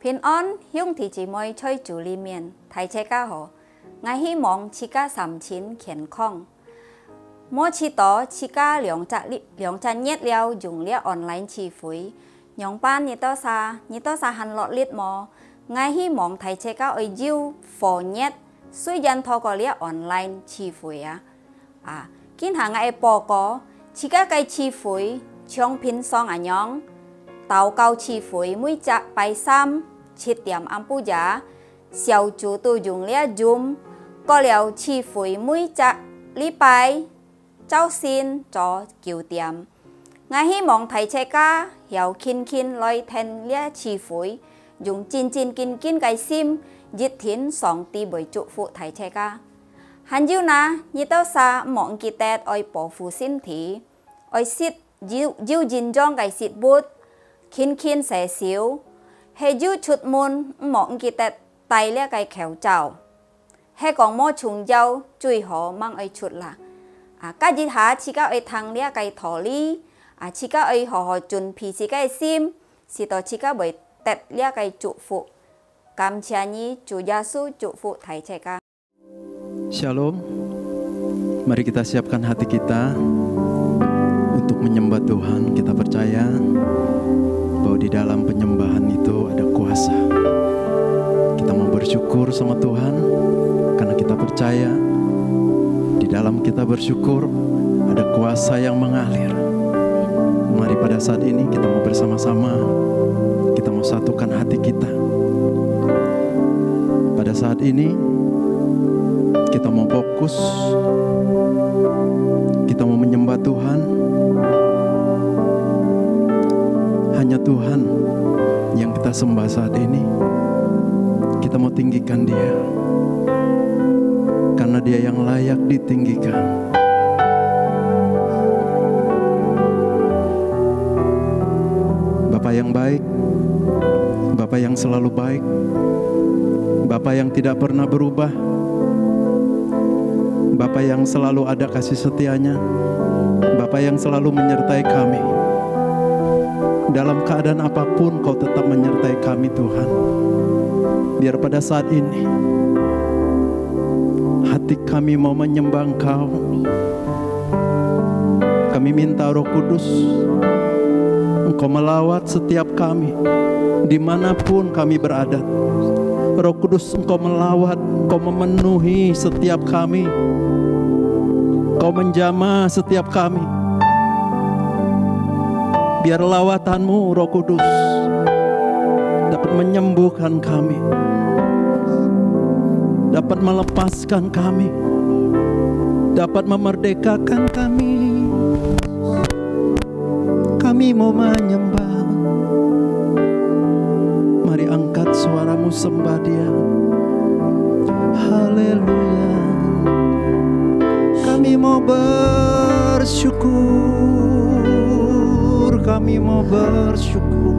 平安兄弟姐妹在主里面，大家好。我希望大家心情健康。我知道大家兩日了用了 online 聚會，用班你多啥很落力麼？我希望大家會要4日，雖然透過了 online 聚會今下我會報告，大家嘅聚會像平常一樣，禱告聚會每週拜三7點暗晡夜，小組都用了 Zoom， 過了聚會每週禮拜週先做9點。我希望大家有輕來聽了聚會，用真堅嘅心，熱天上帝為祝福大家。還有你都啥忘記得愛保護身體，愛食要認真嘅食物，輕些少。係要出門唔忘記得戴呢個口罩。係講冇重要最好唔愛出啦。今日下自家愛聽呢個道理，自家愛好好準備自己嘅心，使到自家會得呢個祝福。感謝你，主耶穌祝福大家。Shalom, mari kita siapkan hati kita untuk menyembah Tuhan. Kita percaya bahwa di dalam penyembahan itu ada kuasa. Kita mau bersyukur sama Tuhan karena kita percaya di dalam kita bersyukur ada kuasa yang mengalir. Mari pada saat ini kita mau bersama-sama, kita mau satukan hati kita. Pada saat ini kita mau fokus, kita mau menyembah Tuhan. Hanya Tuhan yang kita sembah saat ini. Kita mau tinggikan Dia, karena Dia yang layak ditinggikan. Bapa yang baik, Bapa yang selalu baik, Bapa yang tidak pernah berubah, Bapa yang selalu ada kasih setianya, Bapa yang selalu menyertai kami. Dalam keadaan apapun Kau tetap menyertai kami Tuhan. Biar pada saat ini hati kami mau menyembah Engkau. Kami minta Roh Kudus, Engkau melawat setiap kami dimanapun kami berada. Roh Kudus, Engkau melawat, Engkau memenuhi setiap kami, Engkau menjamah setiap kami. Biar lawatanmu Roh Kudus dapat menyembuhkan kami, dapat melepaskan kami, dapat memerdekakan kami. Kami mau menyembah. Mari angkat suaramu, sembah Dia. Haleluya. Kami mau bersyukur, kami mau bersyukur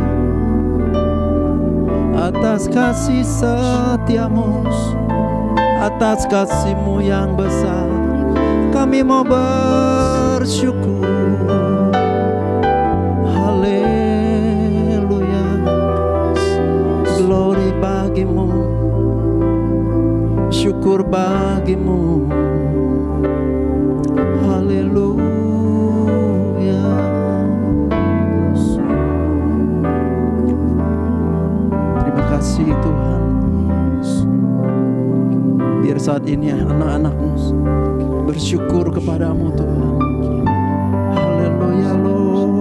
atas kasih setiamu, atas kasih-Mu yang besar. Kami mau bersyukur. Haleluya. Glory bagi-Mu, syukur bagi-Mu. Haleluya. Terima kasih Tuhan. Biar saat ini anak-anak-Mu bersyukur kepada-Mu Tuhan. Haleluya Lord.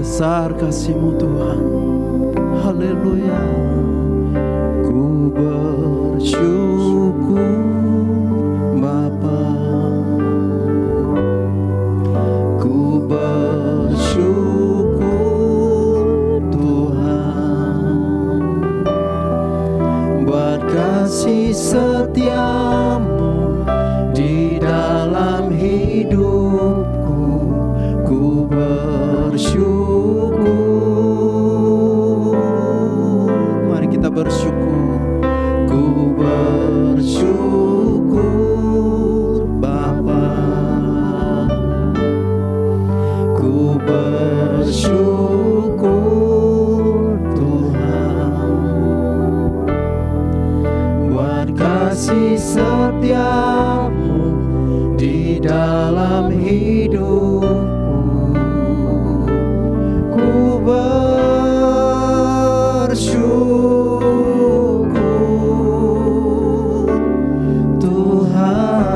Besar kasih-Mu Tuhan. Haleluya. Ku bersyukur Bapa, ku bersyukur Tuhan buat kasih setiamu di dalam hidupku. Ku bersyukur, mari kita bersyukur. Ku bersyukur setiamu di dalam hidupku. Ku bersyukur Tuhan.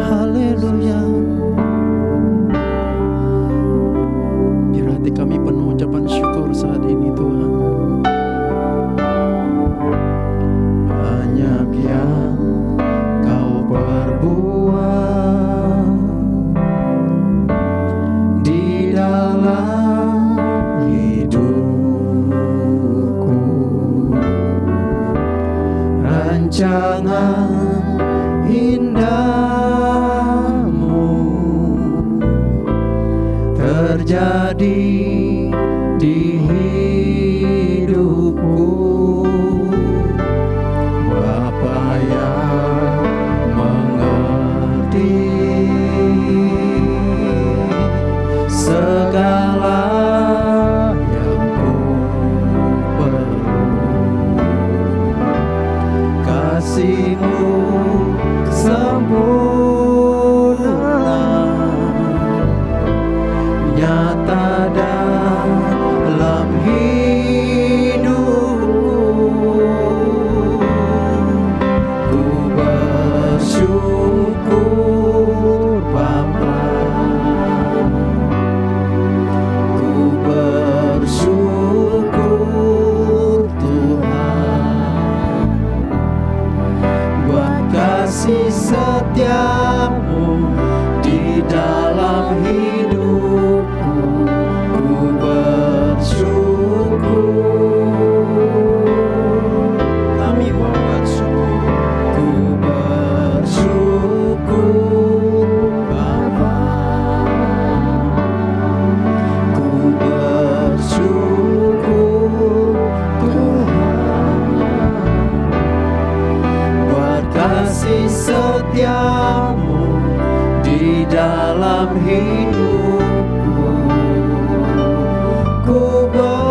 Haleluya. Biar hati kami penuh ucapan syukur saat ini Tuhan. Banyak yang Kau perbuat di dalam hidupku. Rancangan indahmu terjadi di hidupku. Bapa yang mengerti segala yang ku perlu, kasih-Mu sempurna nyata dalam hidupku. Ku bersyukur Bapa, ku bersyukur Tuhan, buat kasih setiamu di dalam hidupku. Ku bersyukur, kami mau bersyukur. Ku bersyukur Bapa, ku bersyukur Tuhan, buat kasih setiamu di dalam hidupku. Ku bersyukur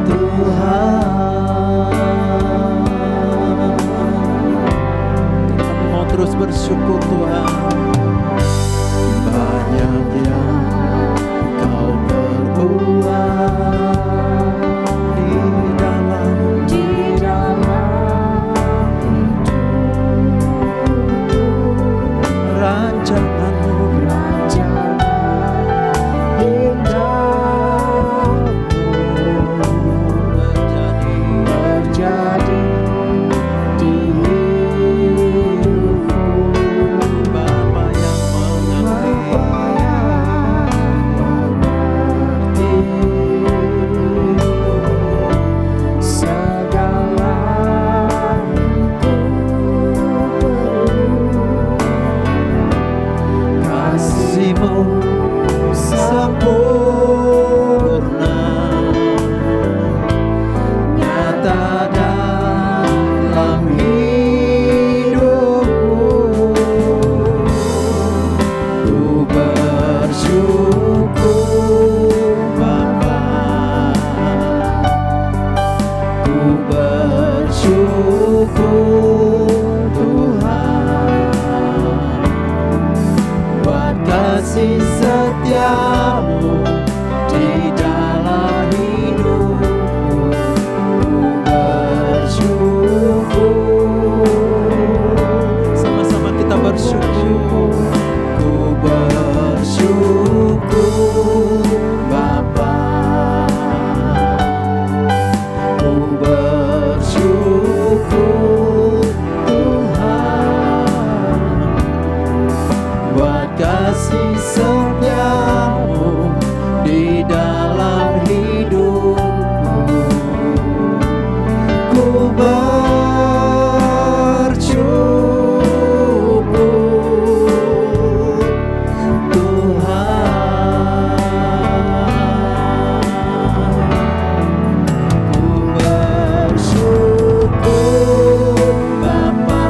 Tuhan. Kami mau terus bersyukur Tuhan. Banyak yang Kau perbuat di dalam rancangan-Mu terjadi di hidupku. Bapa yang mengerti segala kasih-Mu sempurna nyata dalam hidupku. Ku bersyukur Bapa, ku bersyukur Tuhan, buat kasih setiamu di dalam hidupku. Ku bersyukur, sama-sama kita bersyukur. Ku bersyukur Bapa, ku bersyukur Tuhan, buat kasih setiamu di dalam hidupku. Ku bersyukur Tuhan, ku bersyukur Bapa,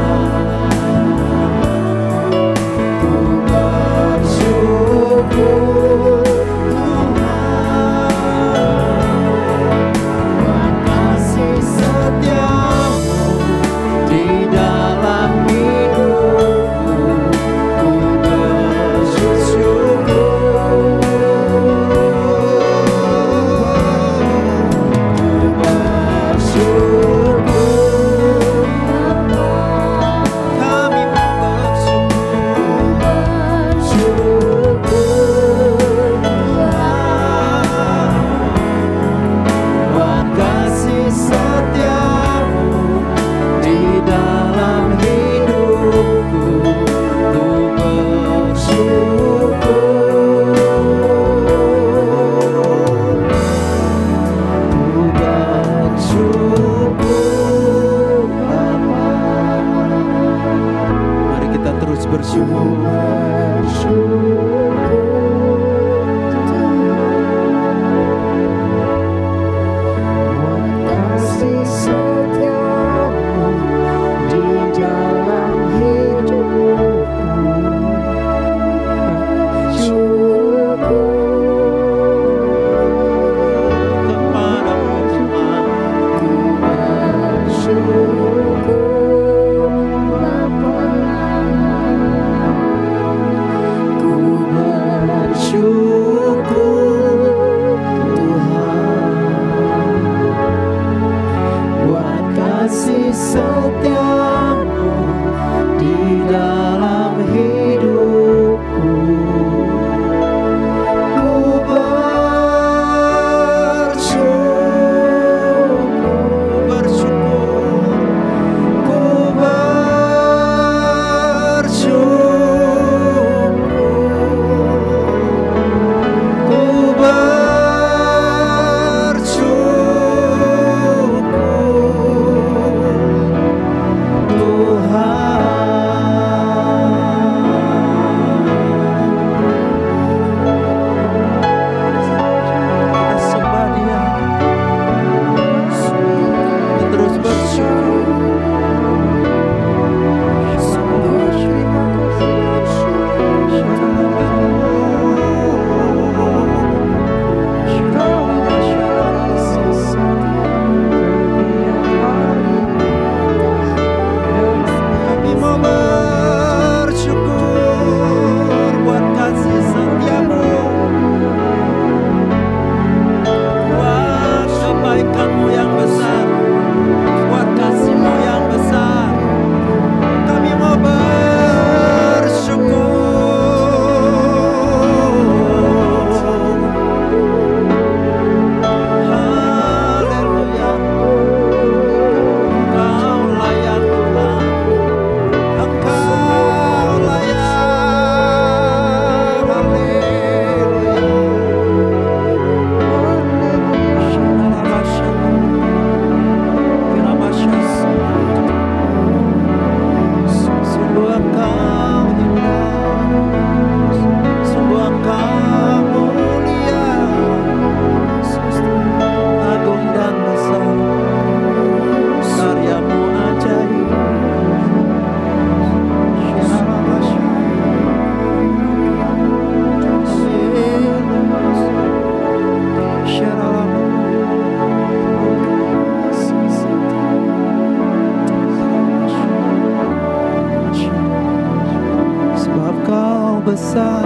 besar,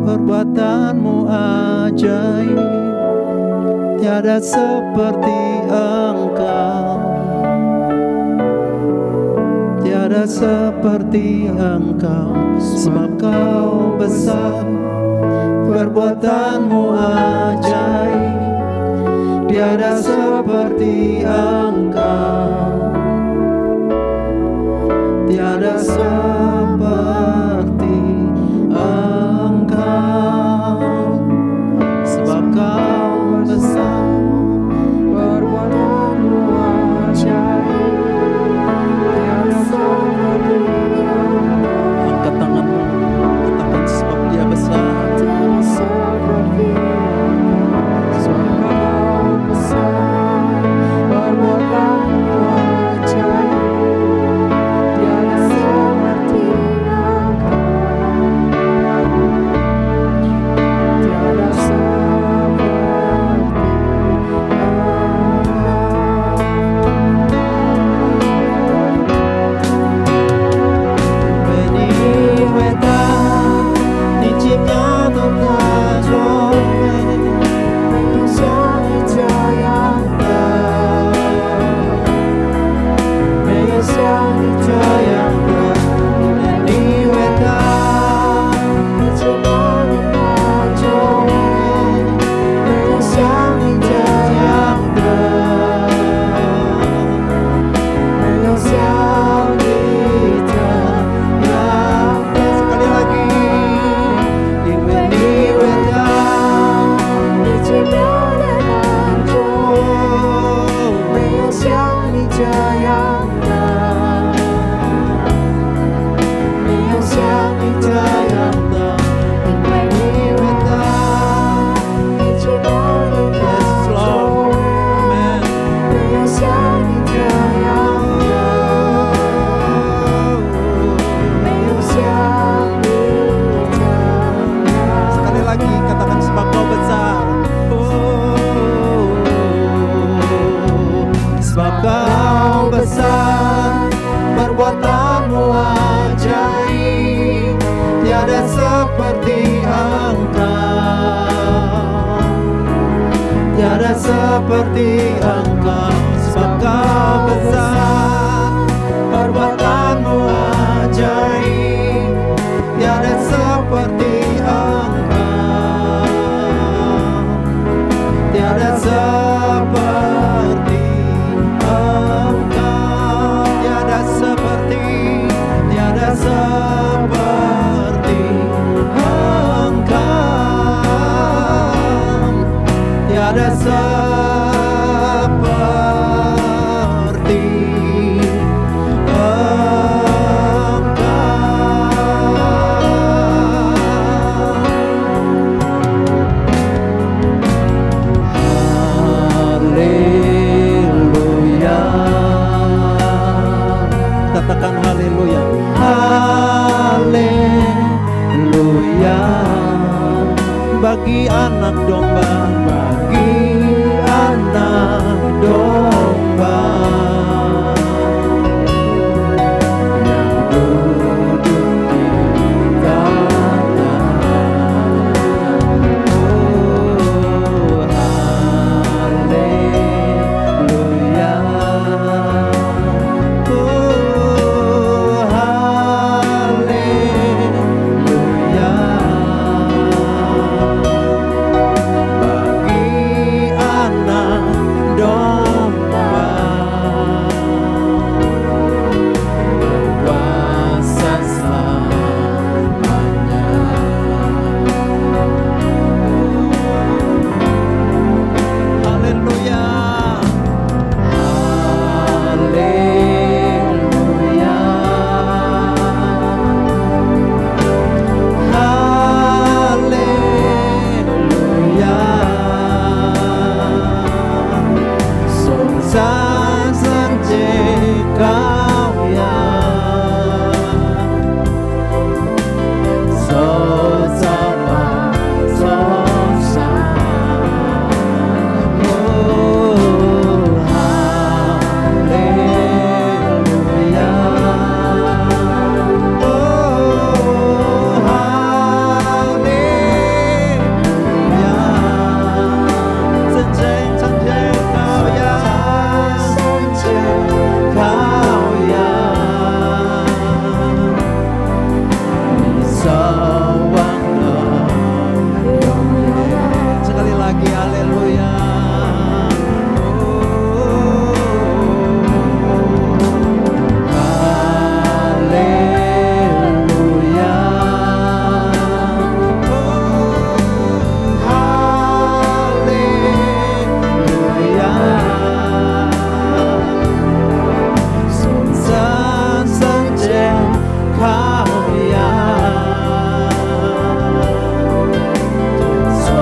perbuatanmu ajaib, tiada seperti Engkau, tiada seperti Engkau, sebab Kau besar, perbuatanmu ajaib, tiada seperti Engkau, tiada seperti Engkau, sebab Kau besar, perbuatanmu ajaib, tiada seperti Engkau. Angkat tanganmu, katakan sebab Dia besar, tiada seperti Engkau, sebab Kau besar, perbuatanmu ajaib, tiada seperti seperti Engkau, sebab Kau besar, perbuatanmu ajaib, tiada seperti Engkau, tiada seperti Engkau, tiada seperti Engkau, tiada seperti Haleluya. Katakan haleluya. Haleluya. Bagi anak domba, bagi anak domba yang duduk di tanah. Oh, haleluya. Oh, haleluya. Bagi anak domba berkuasa selamanya. Haleluya. Haleluya. Haleluya. Song san san je cao ya, so sa ma so sa. Oh, haleluya. Oh, haleluya. Chân trên cao ya, cao ya. Sawangna. Sekali lagi haleluya. Haleluya. Haleluya. Song san san je cao ya, so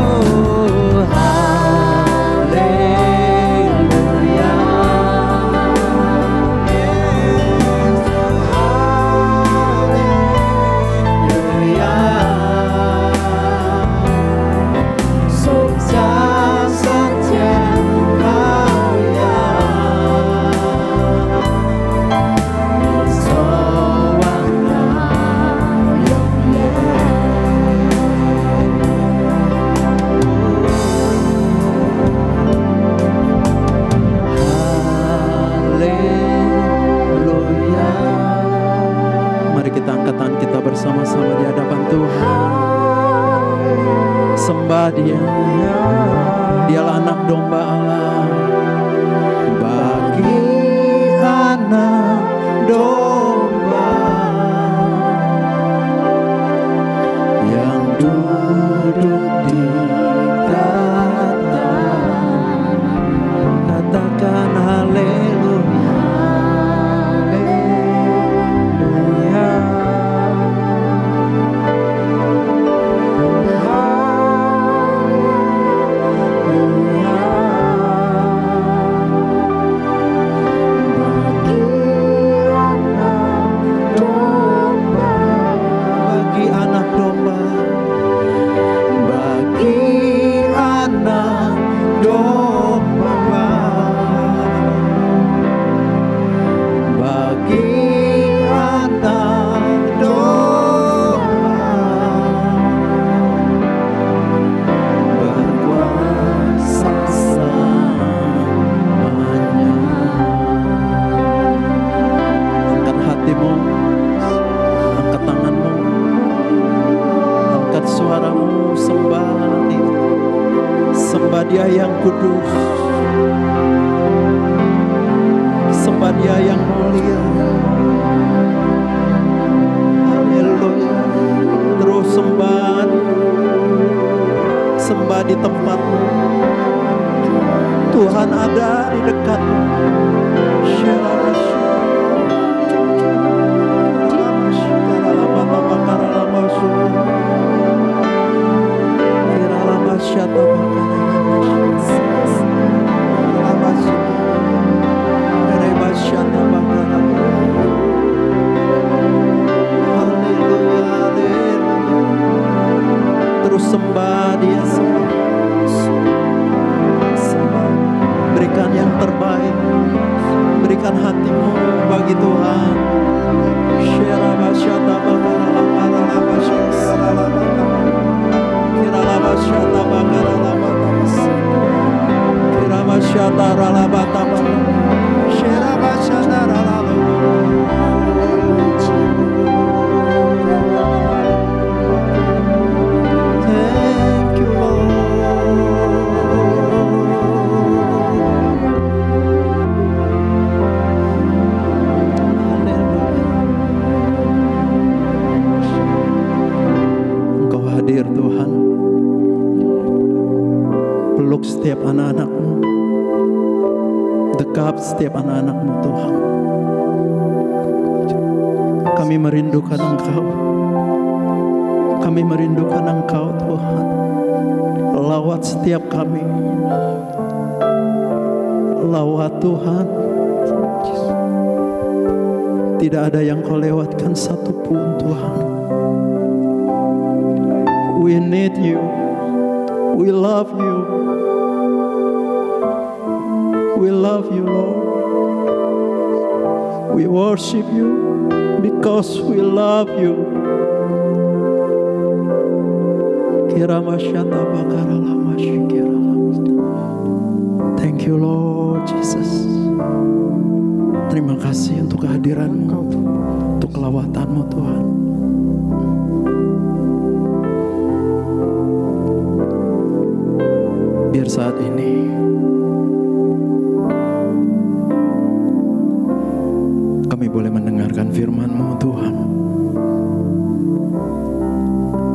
oh, haleluya. Yes, haleluya. Song san san je cao ya, so warna haleluya. Mari kita angkat tangan kita bersama-sama di hadapan Tuhan. Sembah Dia. Dialah anak domba Allah. Bagi anak domba yang duduk di tatah. Katakan haleluya. Haleluya. Dia yang kudus, sembah Dia yang mulia. Haleluya. Terus sembah di tempatmu. Tuhan ada di dekatmu. Terus sembah Dia, sembah. Berikan yang terbaik, berikan hatimu bagi Tuhan. Thank you, Lord. Engkau hadir Tuhan, peluk setiap anak-anak-Mu, dekap setiap anak-anak-Mu Tuhan. Kami merindukan Engkau, kami merindukan Engkau Tuhan. Lawat setiap kami, lawat Tuhan. Tidak ada yang Kau lewatkan satupun Tuhan. We need You, we love You, we love You Lord. We worship You because we love You. Thank you Lord Jesus. Terima kasih untuk kehadiran-Mu, untuk kelawatan-Mu Tuhan. Biar saat ini kami boleh mendengarkan firman-Mu Tuhan.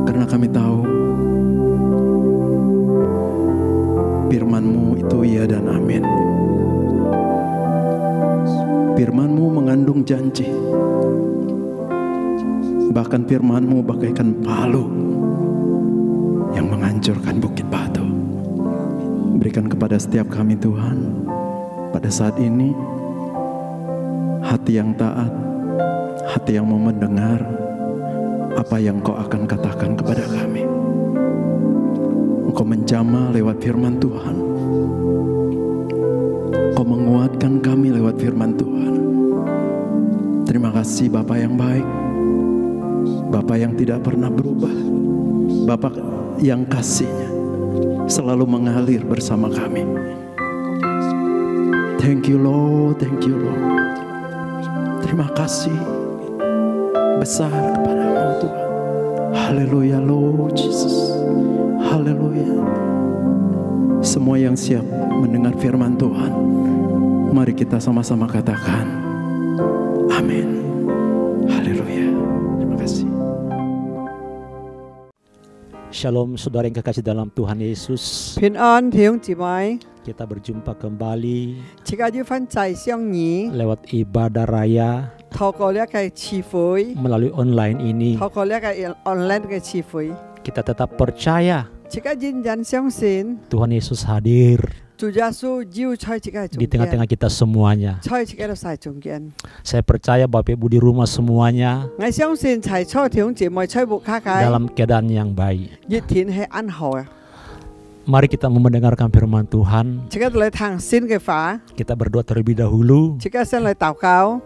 Karena kami tahu firman-Mu itu iya dan amin. Firman-Mu mengandung janji. Bahkan firman-Mu bagaikan palu yang menghancurkan bukit batu. Berikan kepada setiap kami Tuhan pada saat ini hati yang taat, hati yang mau mendengar apa yang Kau akan katakan kepada kami. Engkau menjamah lewat firman Tuhan. Engkau menguatkan kami lewat firman Tuhan. Terima kasih Bapa yang baik, Bapa yang tidak pernah berubah, Bapa yang kasih-Nya selalu mengalir bersama kami. Thank you Lord, thank you Lord. Terima kasih besar kepada-Mu Tuhan. Haleluya Lord Jesus. Haleluya. Semua yang siap mendengar firman Tuhan, mari kita sama-sama katakan amin. Haleluya. Terima kasih. Shalom saudara yang kekasih dalam Tuhan Yesus. 平安弟兄姊妹， Kita berjumpa kembali 大家要翻在相遇， lewat ibadah raya 透過呢個聚會， melalui online ini. 透過呢個 online 嘅聚會， Kita tetap percaya 大家認真相信， Tuhan Yesus hadir 主耶穌要在大家 di 中 tengah-tengah 間， kita semuanya. 在大家都在中間。 Saya percaya Bapak Ibu di rumah semuanya 我相信在座弟兄姊妹在屋卡界， dalam keadaan yang baik. 熱天係安好啊！ Mari kita mendengarkan firman Tuhan. 大家都嚟聽新嘅話， Kita berdoa terlebih dahulu. 大家先嚟禱告。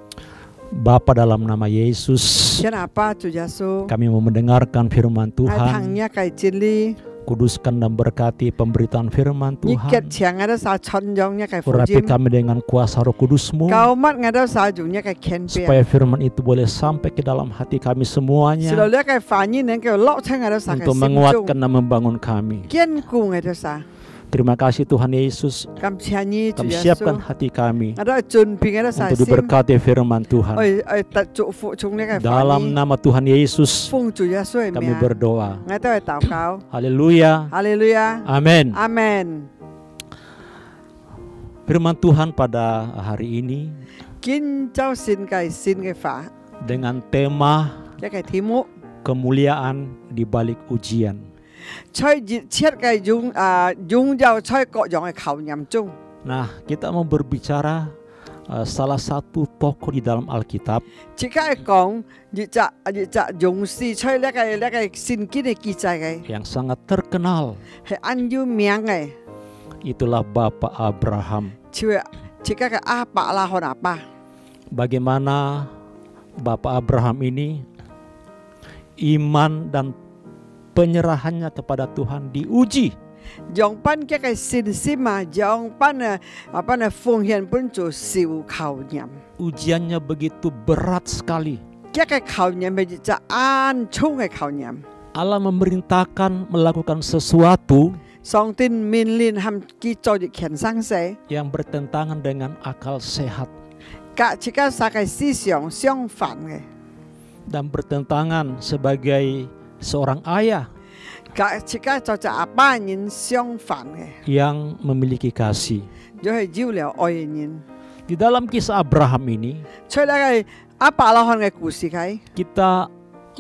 Bapa dalam nama Yesus, 天阿爸主耶穌， kami mau mendengarkan firman 係 Tuhan. 聽一個真理， Kuduskan dan berkati pemberitaan firman 你結 Tuhan. 強我都撒傳揚一個福 Urapi 音， kami dengan kuasa Roh Kudus-Mu, 教乜我都撒用一個權柄。 supaya firman itu boleh sampai ke dalam hati kami 是到 semuanya 呢個反應能夠落出我都撒嘅 untuk 心中， menguatkan dan membangun kami. 堅固我都撒。Terima kasih Tuhan Yesus. 感謝你主 Kami 耶 siapkan 穌， hati kami 我都準備我都晒 untuk 心， diberkati firman Tuhan. 我得祝福從呢個 Dalam nama Tuhan Yesus 奉主耶穌嘅 kami 名， berdoa. 我都係禱告， Haleluya. 哈利路亞， Amin. 阿門。 Firman Tuhan pada hari ini 今朝新嘅法， dengan tema 一個題目， kemuliaan di balik ujian. 在熱切嘅擁有在各樣嘅考驗中， Nah, kita mau berbicara salah satu tokoh di dalam Alkitab 即刻係講熱切勇士在呢個聖經嘅記載嘅， yang sangat terkenal. 係很有名嘅， Itulah Bapak Abraham. 就係即刻嘅阿伯拉罕阿爸。 Bagaimana Bapak Abraham ini iman dan penyerahannya kepada Tuhan diuji. 用班嘅信心啊，用班奉獻本做受考驗， Ujiannya begitu berat sekali. 一個考驗係就暗重嘅考驗。 Allah memerintahkan melakukan sesuatu 上帝命令他們去做一件生死， yang bertentangan dengan akal sehat 甲即個三個思想相反嘅， dan bertentangan sebagai seorang ayah 甲即個就阿爸人相反嘅， yang memiliki kasih. 就係有了愛嘅人。 Di dalam kisah Abraham ini 出嚟嘅阿伯拉罕嘅故事嘅， kita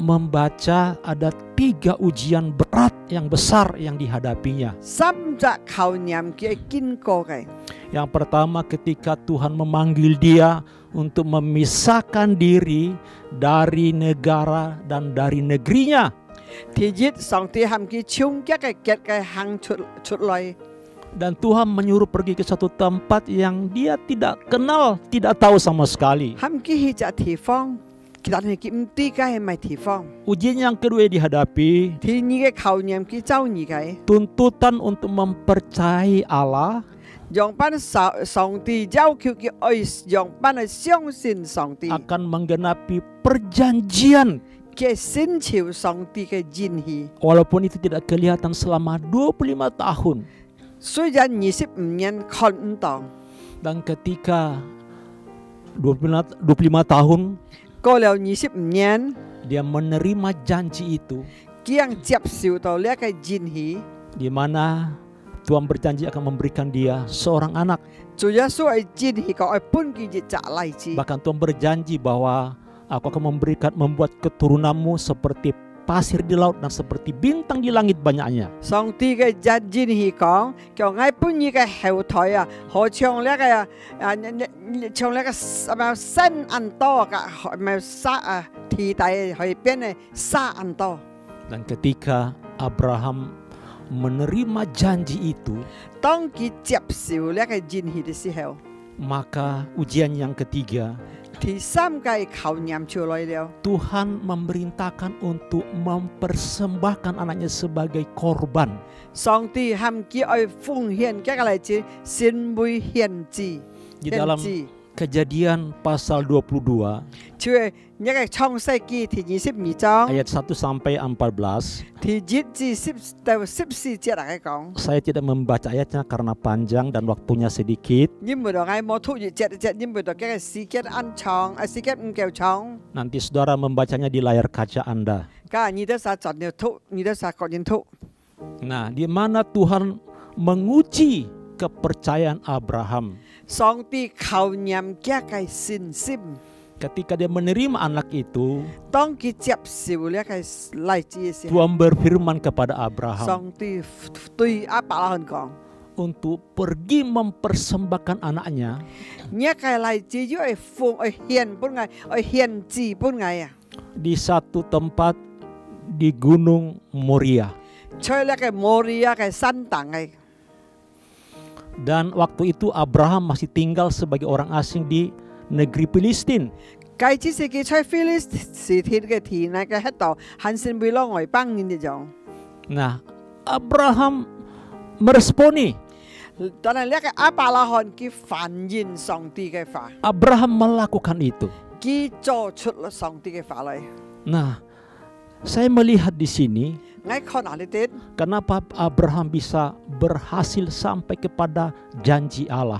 membaca ada 3 ujian berat yang besar yang dihadapinya. 三隻考驗佢經過嘅。 Yang pertama ketika Tuhan memanggil dia untuk memisahkan diri dari negara dan dari negerinya. 第一，上帝喊佢從一個結嘅行出來。 Dan Tuhan menyuruh pergi ke satu tempat yang dia tidak kenal, tidak tahu sama sekali. 喊佢去隻地方，但係佢唔知嘅係咪地方。 Ujian yang kedua yang dihadapi, 第二嘅考驗佢遭遇嘅， tuntutan untuk mempercayai Allah 讓班上帝要求佢愛，讓班係相信上帝， akan menggenapi perjanjian. 佢先求上帝嘅應許。 Walaupun itu tidak kelihatan selama 25 tahun. 雖然25年看唔到， Dan ketika 25 tahun 過了25年， dia menerima janji itu, 佢人接受到呢一個應許， di mana Tuhan berjanji akan memberikan dia seorang anak. 主耶穌係應許講，係本佢一隻例子。 Bahkan Tuhan berjanji bahwa aku akan membuat keturunanmu seperti pasir di laut dan seperti bintang di langit banyaknya. 上帝嘅應許講，叫我本呢個後台啊，好像呢個像呢個山咁多嘅，咪沙地底去邊嘅沙咁多。 Dan ketika Abraham menerima janji itu, 當佢接受呢個應許嘅時候， maka ujian yang ketiga, 第三個考驗出來了。 Tuhan memerintahkan untuk mempersembahkan anaknya sebagai korban. 上帝喊佢愛奉獻嘅個例子，先會獻祭。 Di dalam Kejadian pasal 22 就係呢個創世記第22章 ayat 1 sampai 14. 第1至14節嚟講。 Saya tidak membaca ayatnya karena panjang dan waktunya sedikit. 因為我冇突然節，因為個時間很長，時間唔夠長。 Nanti saudara membacanya di layar kaca Anda. 咁你都實盡了突，你都實確認突。 Nah, di mana Tuhan menguji kepercayaan Abraham 上帝考驗嘅信心。 ketika dia menerima anak itu. 當佢接受呢個例子嘅時候， Tuhan berfirman kepada Abraham 上帝對亞伯拉罕講： untuk pergi mempersembahkan anaknya 呢個例子要係獻本嚟，係獻祭本嚟啊！ di satu tempat di Gunung Moria. 在呢個摩利亞嘅山頂嘅。 Dan waktu itu Abraham masih tinggal sebagai orang asing di negeri Filistin. 計只是佢在菲利斯田嘅田嚟嘅喺度，很少會攞外邦人嘅種。 Nah, Abraham meresponi. 但係呢個亞伯拉罕佢反映上帝嘅話， Abraham melakukan itu. 佢做出了上帝嘅話嚟。 Nah, Saya melihat di sini ngay kon ali tet kenapa Abraham bisa berhasil sampai kepada janji Allah.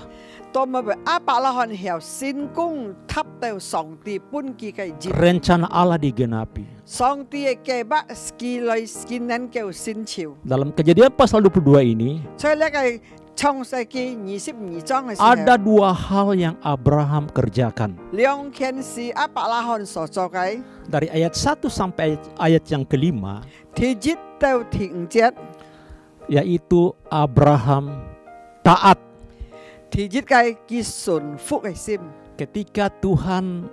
多么被阿伯拉罕曉先公塔到上帝本記嘅節， Rencana Allah digenapi. 上帝嘅計劃ski來ski能夠先朝， Dalam Kejadian pasal 22 ini 所以呢個創世記22章嘅時 ada 候， dua hal yang Abraham kerjakan. 兩件事阿伯拉罕所做嘅， Dari ayat 1 sampai ayat yang kelima, 第一到第五節， yaitu Abraham taat 第一嘅佢順服嘅心， ketika Tuhan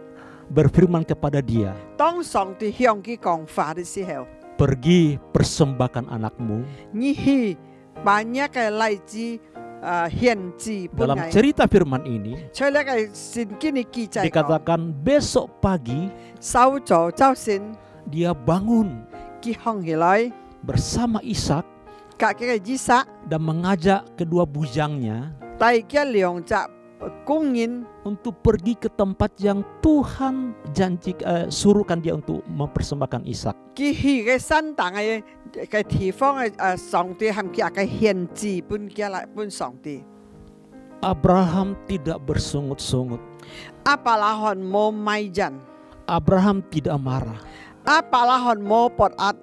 berfirman kepada dia, 當上帝向佢講話嘅時候， pergi persembahkan anakmu. 你去banyak嘅例子獻祭本 Dalam 嘅， cerita firman ini 所以呢個聖經嘅記載講， dikatakan besok pagi 稍早早晨 dia bangun 佢行起來， bersama Ishak 隔嘅以撒。 dan mengajak kedua bujangnya 大家兩隻工人 untuk pergi ke tempat yang Tuhan suruhkan dia untuk mempersembahkan Ishak. 佢去嘅山洞嘅地方上帝含佢嘅獻祭本上帝。 Abraham tidak bersungut-sungut. 阿伯拉罕冇賣人， Abraham tidak marah. 阿伯拉罕冇駁壓。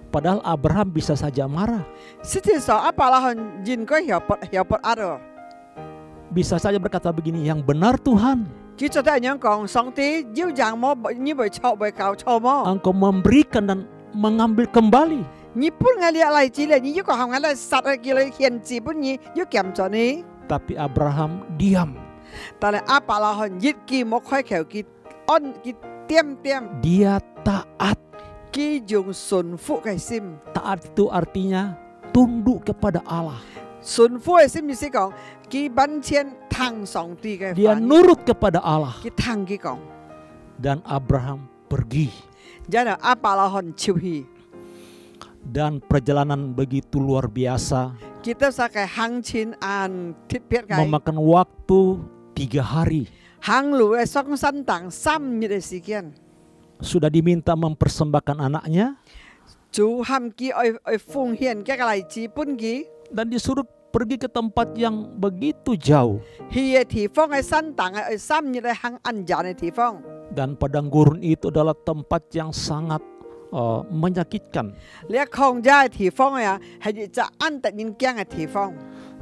Padahal Abraham bisa saja marah. 實際上阿伯拉罕應該有駁壓喎。 Bisa saja berkata begini, yang benar Tuhan, 佢就係咁講，上帝要讓我你會錯會搞錯麼？ Engkau memberikan dan mengambil kembali. 你本嘅你嚟自你，你要個行嘅嚟殺佢嚟獻祭本你要檢咗你。 Tapi Abraham diam. 但係阿伯拉罕一句冇開口，佢按佢點。 Dia taat. 佢用順服嘅心， Taat itu artinya tunduk kepada Allah. 順服嘅心意思講，佢完全聽上帝嘅 Dia 話， nurut kepada Allah. 佢聽佢講， Dan Abraham pergi. 然後阿伯拉罕出去， Dan perjalanan begitu luar biasa. 佢都實嘅行前按特別嘅， Memakan waktu 3 hari. 行路嘅雙山等3日嘅時間， Sudah diminta mempersembahkan anaknya. 就含佢愛奉獻嘅例子本佢， Dan disuruh pergi ke tempat yang begitu jauh. 去嘅地方嘅山等嘅3日嘅行安人嘅地方， Dan padang gurun itu adalah tempat yang sangat menyakitkan. 你一曠野嘅地方呀，係就安特人驚嘅地方。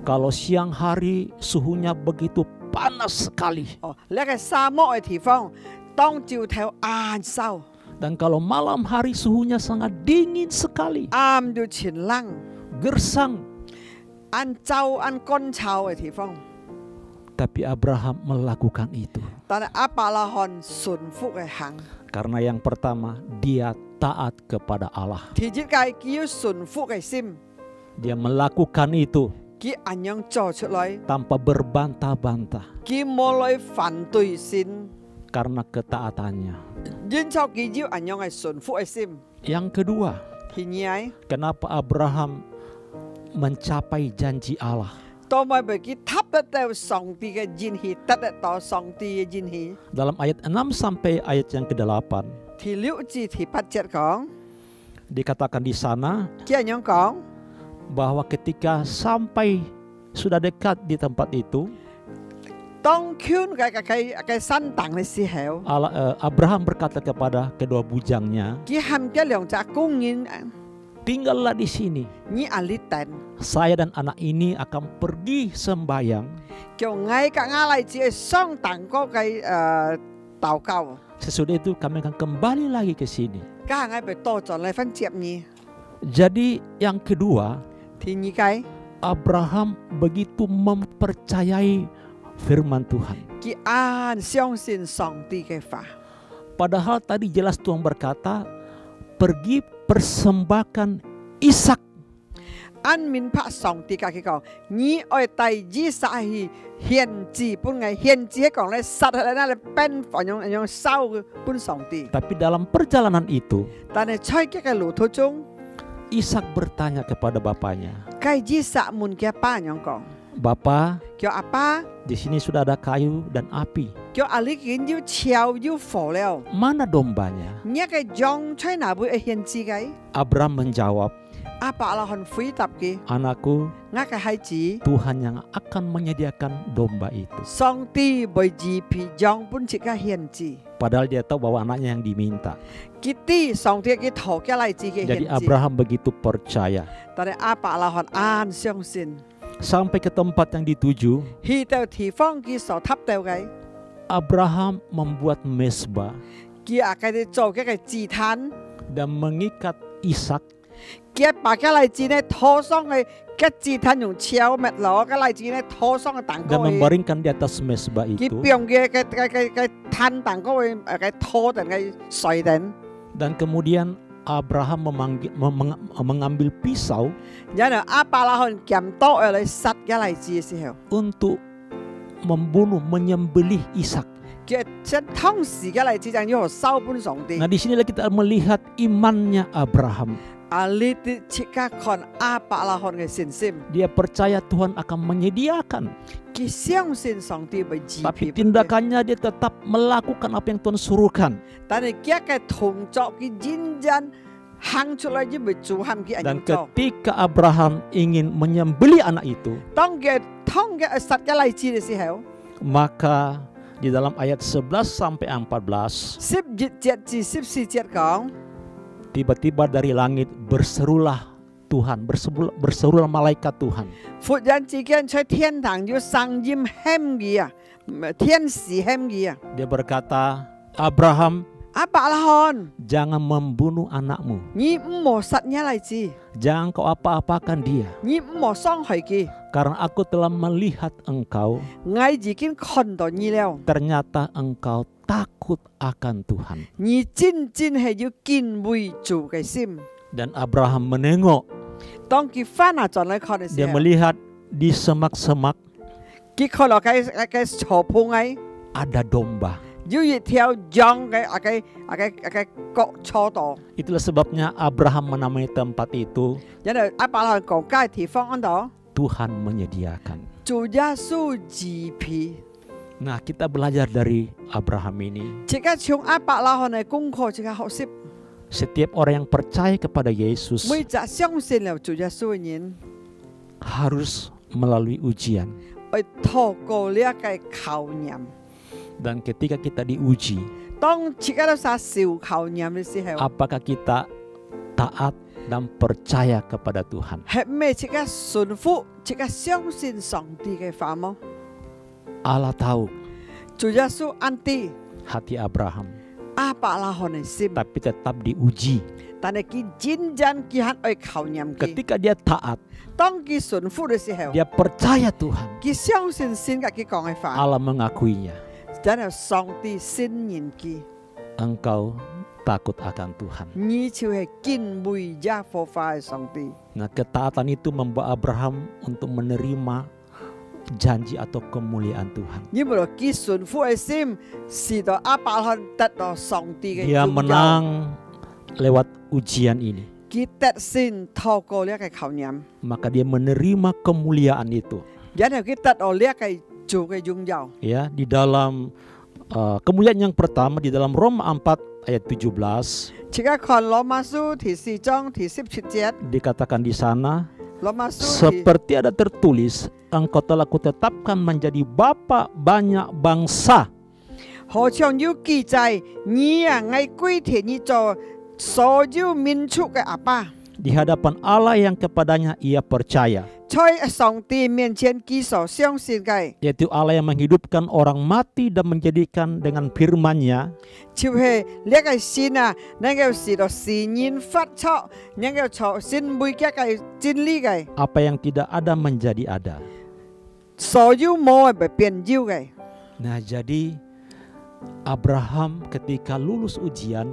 Kalau siang hari suhunya begitu panas sekali. 哦，你一個沙漠嘅地方，當朝頭暗收。 Dan kalau malam hari suhunya sangat dingin sekali. 暗到前冷， Gersang. 按晝按乾燥嘅地方， Tapi Abraham melakukan itu. 但係阿伯拉罕順服嘅行， Karena yang pertama, dia taat kepada Allah. 第一個佢要順服嘅心， Dia melakukan itu 佢咁樣做出來， tanpa berbantah-bantah 佢冇來反對先， karena ketaatannya. 然後佢要咁樣嘅順服嘅心。 Yang kedua, 第二， kenapa Abraham mencapai janji Allah? 當咪俾佢塔得到上帝嘅應許，得得到上帝嘅應許。 Dalam ayat 6 sampai ayat yang ke-8, 第6至第8節講， dikatakan di sana 佢咁樣講， bahwa ketika sampai sudah dekat di tempat itu, 當圈嘅山洞嘅時候， Abraham berkata kepada kedua bujangnya, 佢喊咗兩隻工人， tinggallah di sini. 你阿里等。 Saya dan anak ini akan pergi sembahyang. 叫嗌個亞麗子相當嗰個禱告， Sesudah itu kami akan kembali lagi ke sini. 家下嗌被多咗嚟分接你。 Jadi yang kedua, 第二個， Abraham begitu mempercayai firman Tuhan. 佢按相信上帝嘅話。 Padahal tadi jelas Tuhan berkata, pergi persembahkan Ishak. 按明白上帝嘅佢講，你愛帶以撒去獻祭本嘅獻祭講咧，殺喺那裡變反樣燒本上帝。 Tapi dalam perjalanan itu, 但係在佢嘅路途中， Ishak bertanya kepada bapaknya, 佢以撒問佢爸樣講： Bapa, 叫阿爸， di sini sudah ada kayu dan api. 叫阿你見要燒要火了， Mana dombanya? 你個將在哪會獻祭嘅？ Abraham menjawab, 阿爸啦，很回答嘅， anakku, 我個孩子， Tuhan yang akan menyediakan domba itu. 上帝為自皮將本切個獻祭， Padahal dia tahu bahwa anaknya yang diminta. 佢啲上帝嘅頭嘅嚟自嘅 Jadi 獻祭， Abraham begitu percaya. 但係阿爸啦，很安相信， Sampai ke tempat yang dituju, 去到地方佢所塔到嘅， Abraham membuat mesbah 佢阿佢哋做嘅個祭壇， dan mengikat Ishak 佢把嘅嚟自呢拖上去，嘅祭壇用超物攞嘅嚟自呢拖上去蛋 dan 糕嘅。 membaringkan di atas mesbah 佢 itu. 用嘅攤蛋糕嘅拖定嘅水定， Dan kemudian Abraham mengambil pisau 然後阿伯拉罕劍刀嚟殺嘅嚟自嘅時候， untuk menyembelih Ishak. 佢將當時嘅嚟自就要收本上帝。 Nah, di sinilah kita melihat imannya Abraham. 啊，呢啲即刻看阿伯拉罕嘅信心， Dia percaya Tuhan akan menyediakan. 佢相信上帝會治 Tapi 病。 tindakannya dia tetap melakukan apa yang Tuhan suruhkan. 但係佢嘅動作佢認真行出嚟，因為主喊佢 Dan 咁做。 ketika Abraham ingin menyembelih anak itu, 當佢殺嘅嚟自嘅時候， maka di dalam ayat 11 sampai 14, 11節至14節講。 tiba-tiba dari langit berserulah Tuhan, berserulah malaikat Tuhan. 忽然之間在天堂有聲音喊佢啊，天使喊佢啊， Dia berkata, Abraham, 阿伯拉罕， jangan membunuh anakmu. 你唔好殺人嚟子， Jangan kau apa-apakan dia. 你唔好傷害佢， Karena aku telah melihat engkau, 我已經看到你了， ternyata engkau takut akan Tuhan. 你真正係要敬畏主嘅心。 Dan Abraham menengok, 當佢翻下轉嚟看嘅時 dia 候， melihat di semak-semak 佢看到嘅草棚喺 ada domba. 有一條羊嘅角草度， Itulah sebabnya Abraham menamai tempat itu 然後阿伯拉罕講嘅地方嗰度， Tuhan menyediakan. 主耶穌治皮。 Nah, kita belajar dari Abraham ini. 即刻從阿伯拉罕嘅功課即刻學習。 Setiap orang yang percaya kepada Yesus 每隻相信了主耶穌嘅人， harus melalui ujian. 會透過呢一個考驗。 Dan ketika kita diuji, 當自己都受考驗嘅時候， apakah kita taat dan percaya kepada Tuhan? 係咪即刻順服、即刻相信上帝嘅話麼？ Allah tahu 主耶穌安啲 hati Abraham, 阿伯拉罕嘅心， tapi tetap diuji. 但係佢真正佢肯去考驗佢。 Ketika dia taat, 當佢順服嘅時候， dia percaya Tuhan, 佢相信先嘅佢講嘅話， Allah mengakuinya. 然後上帝信任佢， Engkau takut akan Tuhan. 你就係敬畏耶和華嘅上帝。 Nah, ketaatan itu membawa Abraham untuk menerima janji atau kemuliaan Tuhan. 因為佢順服嘅心，使到阿伯拉罕得到上帝嘅 Dia 榮耀。 menang lewat ujian ini. 佢得勝透過呢一個考驗， Maka dia menerima kemuliaan itu. 然後佢得到呢一個主嘅榮耀。 Ya, di dalam kemuliaan yang pertama di dalam Roma 4 ayat 17 即刻看羅馬書第4章第17節， dikatakan di sana, 羅馬書第 seperti ada tertulis, engkau telah kutetapkan menjadi bapa banyak bangsa. 好像有記載，你啊，我歸天你做所有民族嘅阿爸， Di hadapan Allah yang kepadanya ia percaya, 在上帝面前佢所相信嘅， yaitu Allah yang menghidupkan orang mati dan menjadikan dengan firman-Nya 就係呢個神啊，能夠使到死人復活，能夠重新每一個真理嘅， apa yang tidak ada menjadi ada. 所有冇嘅變有嘅。 Nah, jadi Abraham ketika lulus ujian,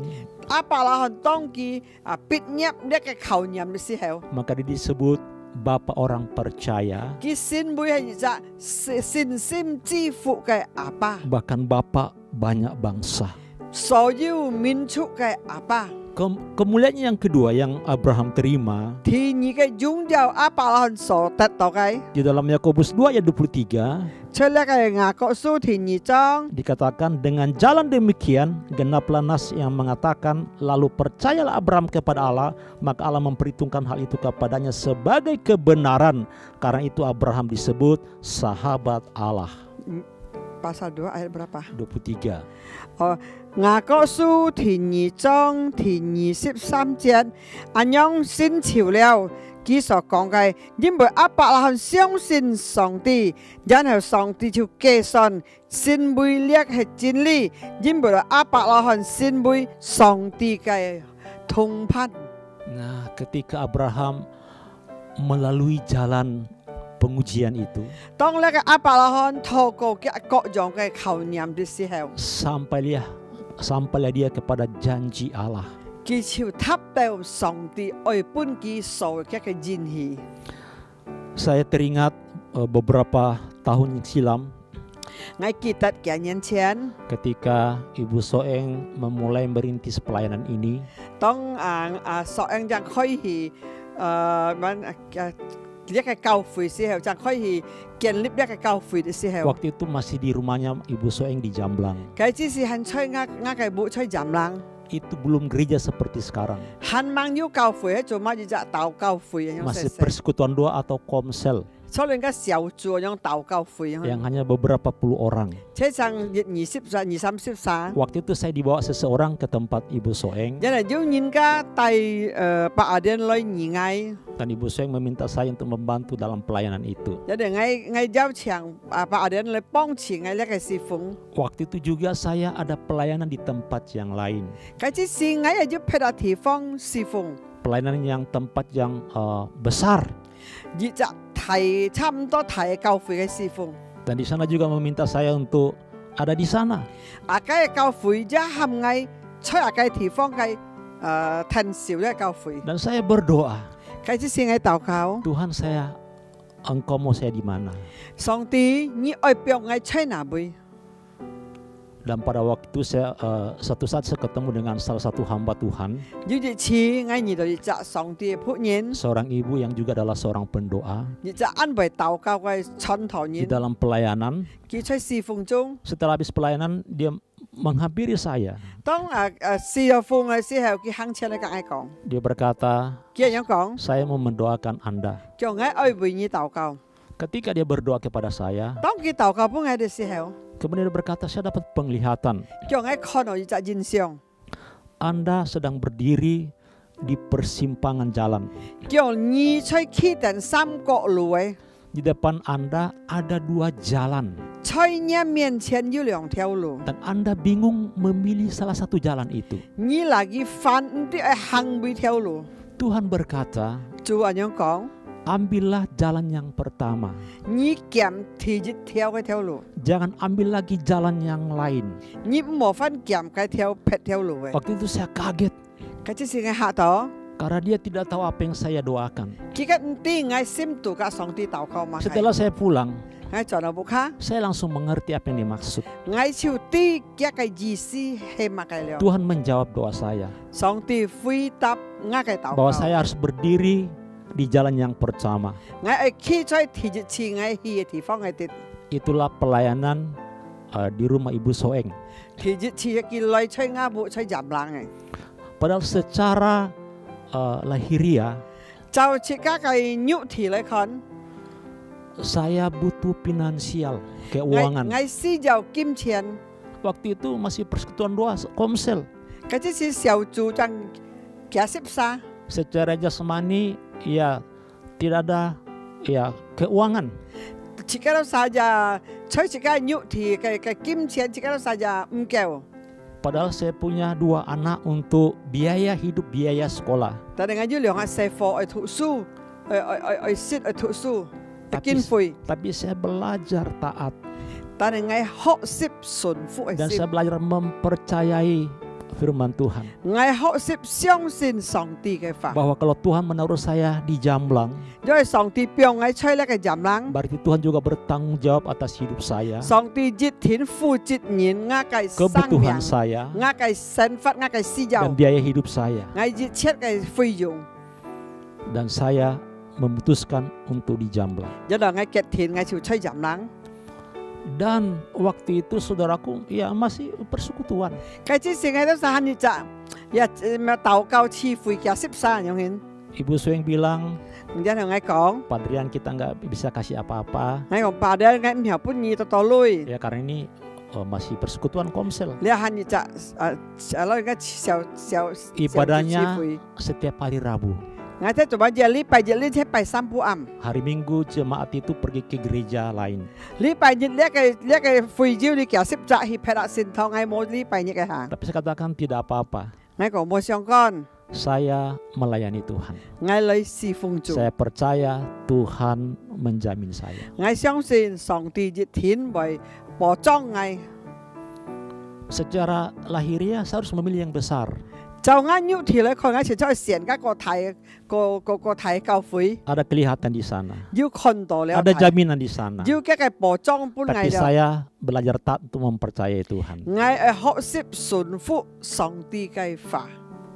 阿伯拉罕當佢畢業呢個考驗嘅時候， maka dia disebut Bapa orang percaya, 佢先會係一個信心之父嘅阿爸， bahkan Bapa banyak bangsa. 所有民族嘅阿爸。Kemuliaan yang kedua yang Abraham terima 第二嘅擁有亞伯拉罕所得到嘅， di dalam Yakobus 2 ayat 23 出嚟嘅雅各書第二章 dikatakan dengan jalan demikian genaplah nas yang mengatakan lalu percayalah Abraham kepada Allah maka Allah memperhitungkan hal itu kepadanya sebagai kebenaran karena itu Abraham disebut sahabat Allah. pasal 2 ayat berapa？ 23. 雅各書第二章第23節，阿樣先潮了。佢所講嘅，因為亞伯拉罕相信上帝，然後上帝就計算信為叻係真理，因為亞伯拉罕信為上帝嘅通判。 Nah, ketika Abraham melalui jalan pengujian itu 當呢個亞伯拉罕透過嘅各樣嘅考驗嘅時候， sampailah dia kepada janji Allah. 佢就達到上帝愛本佢所嘅應許。 Saya teringat beberapa tahun silam 我記得幾年前， ketika Ibu Soeng memulai merintis pelayanan ini, 當索恩將開始呢個教會時候，將開始建立呢個教會嘅時候， waktu itu masih di rumahnya Ibu Soeng di Jamblang. 佢只是很吹嘅舞吹站冷， Itu belum gereja seperti sekarang, 很猛要教會喺做乜嘢啫？鬥教會樣 masih 細細， persekutuan doa atau komsel 所以人家小組樣鬥教會樣， yang hanya beberapa puluh orang. 車上20-30晒， Waktu itu saya dibawa seseorang ke tempat Ibu Soeng 因為要人家帶8點來兒藝， dan Ibu Soeng meminta saya untuk membantu dalam pelayanan itu. 因為藝邀請8點來幫持藝呢個侍奉。 Waktu itu juga saya ada pelayanan di tempat yang lain, 佢只是藝要配合地方侍奉， pelayanan yang tempat yang besar. 而就提差唔多提教會嘅侍奉。 Dan di sana juga meminta saya untuk ada di sana. 嘅教會一含藝出嘅地方嘅騰少嘅教會， Dan saya berdoa, 佢只是藝禱告， Tuhan Engkau mau saya di mana? 上帝你愛表藝出哪位？ Dan pada waktu satu saat saya ketemu dengan salah satu hamba Tuhan, 有一次藝遇到一隻上帝嘅僕人， seorang ibu yang juga adalah seorang pendoa 一隻安慰禱告嘅傳道 di 人， dalam pelayanan. 佢出侍奉中， Setelah habis pelayanan, dia menghampiri saya. 當侍奉嘅時候，佢行前嚟同藝講， Dia berkata, 佢樣講， saya mau mendoakan Anda. 叫藝愛為你禱告。 Ketika dia berdoa kepada saya, 當佢禱告幫藝嘅時候， kemudian dia berkata, saya dapat penglihatan. 叫藝看到一隻現象， Anda sedang berdiri di persimpangan jalan. 叫你出起定三角路嘅。 Di depan Anda ada dua jalan. 在你面前有兩條路， Dan Anda bingung memilih salah satu jalan itu. 你嚟翻唔啲行邊條路？ Tuhan berkata, 主咁樣講， ambillah jalan yang pertama. 你揀第一條嘅條路， Jangan ambil lagi jalan yang lain. 你唔好翻揀嗰條別條路嘅。 Waktu itu saya kaget 嗰啲是我嚇到， karena dia tidak tahu apa yang saya doakan. 佢嘅唔啲我心度嘅上帝禱告嘛。 Setelah saya pulang, 我做到不卡， saya langsung mengerti apa yang dimaksud. 我就啲嘅意思係乜嘅了。 Tuhan menjawab doa saya 上帝回答我嘅禱 bahwa 告， saya harus berdiri di jalan yang pertama. 我係企在第一次我去嘅地方嘅啲， Itulah pelayanan di rumah Ibu Soeng. 第一次佢來吹我冇吹入冷嘅。 Padahal secara lahiriah 就切家嘅肉體嚟看， saya butuh finansial, keuangan. 我需要金錢， Waktu itu masih persekutuan doa komsel. 嗰啲是小組長幾十沙， Secara jasmani ya tidak ada ya keuangan. 切家都晒呀，吹切家肉體嘅金錢，切家都晒呀唔夠。 Padahal saya punya 2 anak untuk biaya hidup, biaya sekolah. 但係我要兩個細貨去讀書，去讀書，去經費。 Tapi saya belajar taat 但係我學習順服嘅 dan 心 saya，belajar mempercayai firman Tuhan. 我學習相信上帝嘅法， Bahwa kalau Tuhan menaruh saya di Jamblang, 因為上帝俾我吹呢個任能， berarti Tuhan juga bertanggung jawab atas hidup saya, 上帝接天負責任我嘅生 kebutuhan 命， saya, 我嘅生活，我嘅需要 dan，biaya hidup saya. 我一切嘅費用， Dan saya memutuskan untuk di Jamblang. 因為我決定我就吹任能。 Dan waktu itu saudaraku ya masih persekutuan. 佢之前我都係你咋，也咪禱告賜悔嘅13樣嘢， Ibu Sueng bilang, 唔知同我講， Padrian kita nggak bisa kasih apa-apa 我講爸爹我唔係半夜到到累， ya karena ini masih persekutuan komsel. 你係你咋攞個小 Ibadahnya setiap hari Rabu. 我睇做乜嘢？禮拜日呢？拜三不啱。 Hari Minggu jemaat itu pergi ke gereja lain. 禮拜日呢個會照你夾十集去拍落線堂，我冇禮拜日嘅行。 Tapi saya katakan tidak apa-apa. 我講冇相干， Saya melayani Tuhan. 我嚟侍奉主。 Saya percaya Tuhan menjamin saya. 我相信上帝一天會保障我。 Secara lahiriah saya harus memilih yang besar. 就啱要條嚟看，我前出去成家個睇教會， Ada kelihatan di sana. 要看到了 Ada jaminan di sana. 要嘅個保障本 Tapi 嚟了。 saya belajar taat untuk mempercayai Tuhan. 我學習順服上帝嘅法。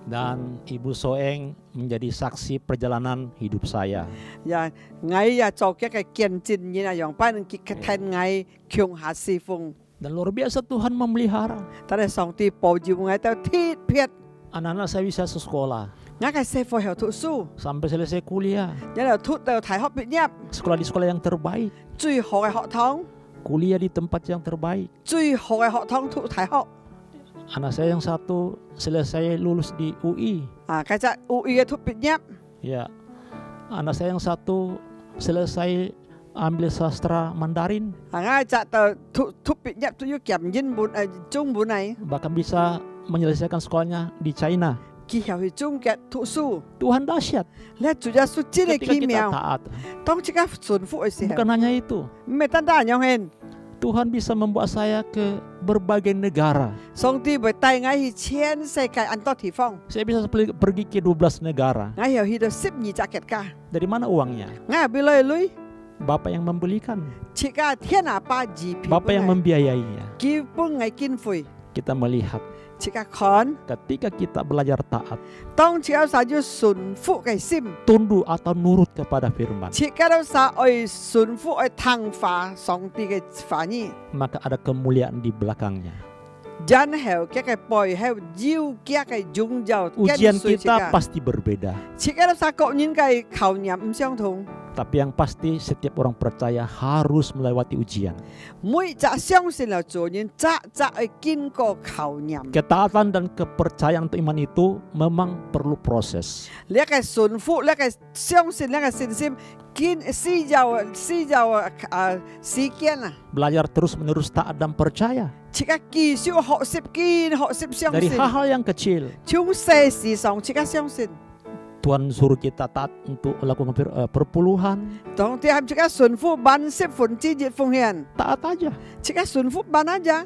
Dan Ibu Soeng menjadi saksi perjalanan hidup saya. 呀，我也做嘅個見證人啊，用班人結聽我強下侍奉， Dan luar biasa Tuhan memelihara. 但係上帝保佑我到鐵撇。 Anak-anak saya bisa sekolah 我嘅師傅係讀書， sampai selesai kuliah. 然後讀到大學畢業， Sekolah di sekolah yang terbaik. 最好嘅學堂， Kuliah di tempat yang terbaik. 最好嘅學堂讀大學。 Anak saya yang satu selesai lulus di UI. 啊，佢就UI嘅讀畢業， Ya, anak saya yang satu selesai ambil sastra Mandarin. 啊，我就到讀畢業都要兼英文中文嚟， Bahkan bisa menyelesaikan sekolahnya di China. 佢又去中國讀書。 Tuhan dahsyat 你主要是真係 ketika 奇 kita 妙， taat. 當這個順服嘅時候， Bukan hanya itu. 唔係單單樣嘢。 Tuhan bisa membawa saya ke berbagai negara. 上帝會帶我去全世界很多地方， Saya bisa pergi ke 12 negara. 我又去到12隻國家， Dari mana uangnya? 我又俾來女， Bapak yang membelikan. 切個天下把字票， Bapak yang membiayainya. 基本嘅經費， Kita melihat 切個看， ketika kita belajar taat, 當切個啥叫順服嘅心， tunduk atau nurut kepada firman, 切個到啥愛順服愛聽話上帝嘅話語， maka ada kemuliaan di belakangnya. 然後嘅個背後要嘅個榮耀， Ujian kita pasti berbeda. 切個到啥各人嘅考驗唔相同， Tapi yang pasti setiap orang percaya harus melewati ujian. 每隻相信了做人，隻會經過考驗。 Ketaatan dan kepercayaan untuk iman itu memang perlu proses. 呢個順服，呢個相信，呢個信心，需要時間啊！ Belajar terus-menerus taat dan percaya. 切個繼續學習相 Dari 信， hal-hal yang kecil. 從細事上切個相信。 Tuhan suruh kita taat untuk melakukan perpuluhan. 當啲係切個順服10%奉獻， Taat aja. 切個順服辦aja。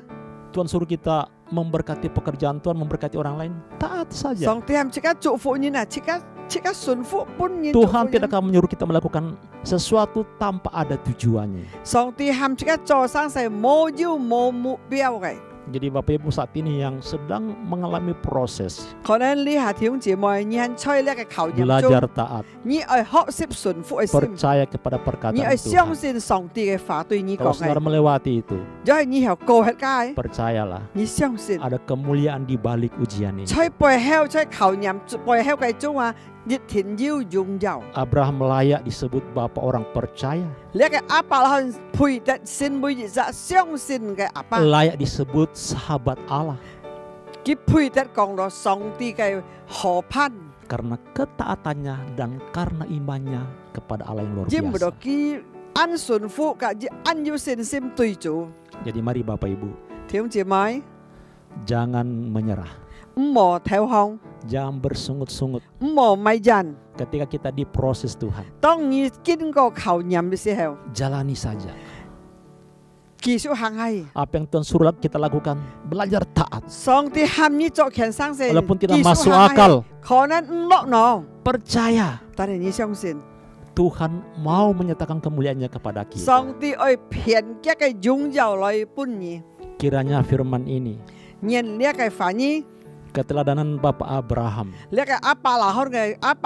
Tuhan suruh kita memberkati pekerjaan Tuhan, memberkati orang lain. Taat saja. 上帝係切個祝福人啊，切個順服本人。 Tuhan tidak akan menyuruh kita melakukan sesuatu tanpa ada tujuannya. 上帝係切個做生勢冇要冇目標嘅。 Jadi Bapak Ibu saat ini yang sedang mengalami proses 可能你係弟兄姊妹，你係在呢個考驗中， belajar taat, 你係學習順服嘅心。 percaya kepada 你 perkataan 係相 Tuhan. 信上帝嘅話對你 Kalau 講 saudara 嘅， melewati itu, 因為你係過去街， percayalah 你相信。 ada kemuliaan di balik ujian ini. 在背後在考驗背後嘅中啊，一定要擁有。 Abraham layak disebut bapak orang percaya, 呢個阿伯拉罕配得信每日相信嘅阿伯， layak disebut sahabat Allah 佢配得講到上帝嘅河畔， karena ketaatannya dan karena imannya kepada Allah yang luar 因為到 biasa. 佢按順服嘅按有信心對主。 Jadi mari Bapak Ibu, 弟兄姊妹， jangan menyerah, 唔好投降， jangan bersungut-sungut 唔好咪人。 ketika kita diproses Tuhan. 當你經過考驗嘅時候， Jalani saja. Kisu hangai. Apa yang Tuhan suruh kita lakukan, belajar taat. Song ti ham ni cok kian sang sen. Walaupun tidak masuk akal, konan enok no. percaya Tadi ni xiong sin. Tuhan mau menyatakan kemuliaannya kepada kita. Song ti oi pian kia kai jung jiao loi pun ni. Kiranya firman ini, Nyen lia kai fa ni. keteladanan Bapak Abraham, Lia kai apa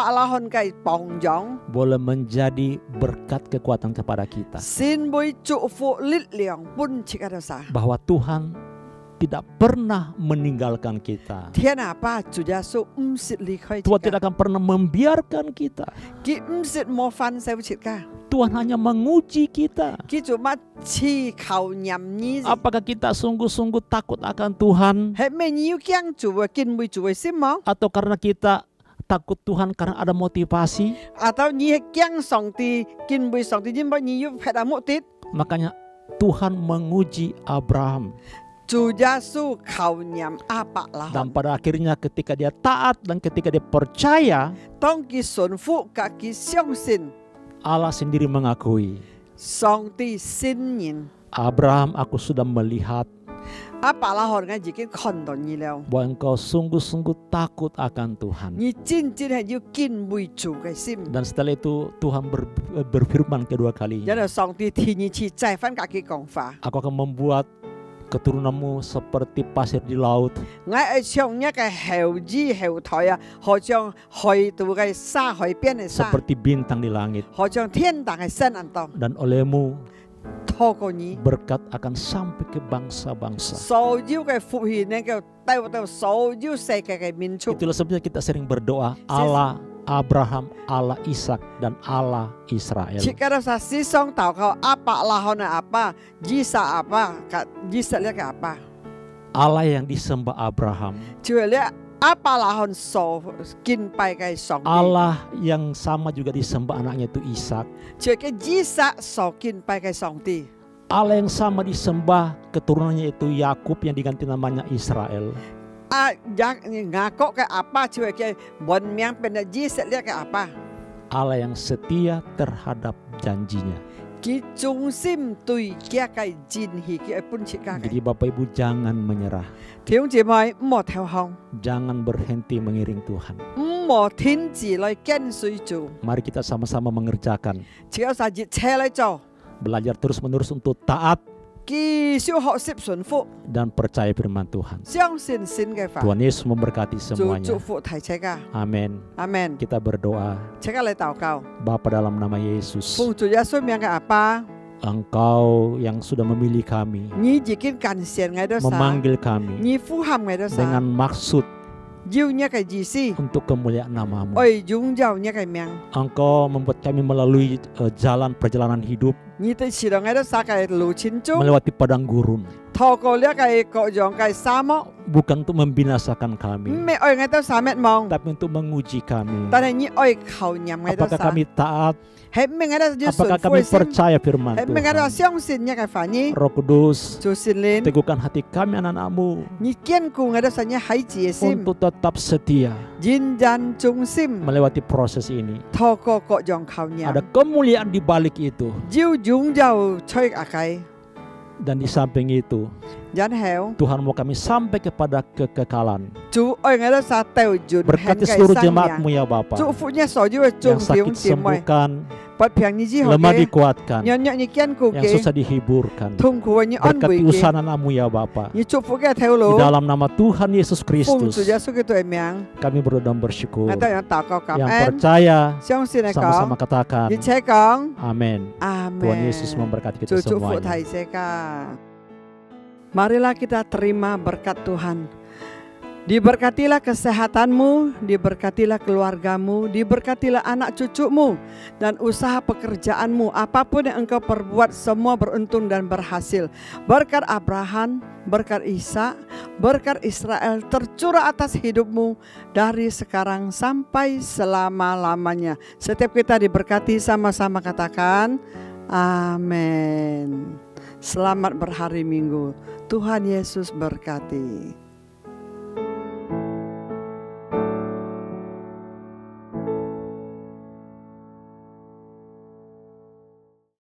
lahon kai pong jong. boleh menjadi berkat kekuatan kepada kita. Sin bui cu fu lit liang pun cik ada sa. Bahwa Tuhan tidak pernah meninggalkan kita. Tian apa cu jasu sit li kai. Tuhan tidak akan pernah membiarkan kita. Ki sit mo fan saya cik ka. Tuhan hanya menguji kita. Ki cuma chi kau nyam ni. Apakah kita sungguh-sungguh takut akan Tuhan? He me niu kiang cu kin bui cu sim mo. Atau karena kita takut Tuhan karena ada motivasi? Atau ni kiang song ti kin bui song ti jin bo niu phet amu tit. Makanya Tuhan menguji Abraham. Cu jasu kau nyam apa lahon. Dan pada akhirnya ketika dia taat dan ketika dia percaya, Tong ki sun fu ka ki xiong sin. Allah sendiri mengakui, Song ti sin yin. Abraham, aku sudah melihat Apa lahon ngai jikin kondon ni leo. bahwa engkau sungguh-sungguh takut akan Tuhan. Ni jin jin hai yu kin bui cu kai sim. Dan setelah itu Tuhan berfirman kedua kalinya, Jadi song ti ti ni chi zai fan ka ki gong fa. aku akan membuat keturunanmu seperti pasir di laut, Ngai ai xiong nya kai heu ji heu thoi ya. Ho xiong hoi tu kai sa hoi bian ai sa. seperti bintang di langit. Ho xiong tian dang ai sen an tong. Dan olehmu Tho ko ni. berkat akan sampai ke bangsa-bangsa. So yu kai fu hi ne kai tau tau so yu se kai min chu. Itulah sebabnya kita sering berdoa, Allah Abraham, Allah Ishak, dan Allah Israel. Jika sa si song tau kau apa lahon apa, jisa apa, ka jisa lia ka apa. Allah yang disembah Abraham, Cuma lia apa lahon so kin pai kai song. Allah yang sama juga disembah anaknya itu Ishak, Cuma ke jisa so kin pai kai song ti. Allah yang sama disembah keturunannya itu Yakub yang diganti namanya Israel. Jak ngakok ke apa cuma ke bon miang pena jisa lia ke apa. Allah yang setia terhadap janjinya. Ki chung sim tui kia kai jin hi ki pun cika Jadi kai. Bapak Ibu jangan menyerah, Tiung ji mai mo theo hong. jangan berhenti mengiring Tuhan. Mo tin ji lai ken sui ju. Mari kita sama-sama mengerjakan, Jika sa ji che lai zhou. belajar terus-menerus untuk taat Ki xiu hok sip sun fu. dan percaya firman Tuhan. Xiang sin sin kai fa. Tuhan Yesus memberkati Zu semuanya. fu tai che ka. Amin. Amen. Kita berdoa, Che ka lai tau kau. Bapa dalam nama Yesus, Fu zu Yesus miang ka apa? Engkau yang sudah memilih kami, Ni jikin kan sian ngai do sa. memanggil kami Ni fu ham ngai do sa. dengan maksud Jiu nya kai ji si. untuk kemuliaan namamu. Oi jung jiao nya kai miang. Engkau membuat kami melalui jalan perjalanan hidup, Ni te si dong ngai do sa kai lu chin chu. melewati padang gurun, Tho ko lia kai ko jong kai sa mo. bukan untuk membinasakan kami, Me oi ngai do sa met mong. tapi untuk menguji kami. Ta ni oi khau nyam ngai do Apakah sa. kami taat? He me ngai do ju sun Apakah fu kami sim. percaya firman He me ngai do Tuhan? xiang sin nya kai fa ni. Roh Kudus, Zu sin lin. teguhkan hati kami anak-anakmu Ni kian ku ngai do sa nya hai ji sim. untuk tetap setia Jin jan chung sim. melewati proses ini. Tho ko ko jong khau nyam. Ada kemuliaan di balik itu, Jiu jung jiao choi akai. dan di samping itu Jan heo. Tuhan mau kami sampai kepada kekekalan. Chu oi ngai do sa teu jun. Berkati hen kai seluruh sang jemaatmu yang. ya Bapa, Chu fu nya so jiu chung yang sakit tiung tim moi. sembuhkan, Pat piang ni ji ho lemah ke. dikuatkan, Nyon nyon ni kian ku yang ke. susah dihiburkan. Tung ku ni on Berkati bui ke. usaha anak-Mu ya Bapa. Ni chu fu ke theo Di lo. dalam nama Tuhan Yesus Fung Kristus, chu Yesus ke tu miang. kami berdoa dan bersyukur. Ngai ta yang ta ko kam Yang en. percaya, Xiong sin ai sama-sama kong. katakan, Di che kong. amin. Amen. Tuhan Yesus memberkati kita Cu fu semuanya. tai se ka. Marilah kita terima berkat Tuhan. Diberkatilah kesehatanmu, diberkatilah keluargamu, diberkatilah anak cucumu, dan usaha pekerjaanmu. Apapun yang engkau perbuat, semua beruntung dan berhasil. Berkat Abraham, berkat Ishak, berkat Israel tercurah atas hidupmu dari sekarang sampai selama-lamanya. Setiap kita diberkati, sama-sama katakan, amin. Selamat berhari Minggu. Tuhan Yesus berkati.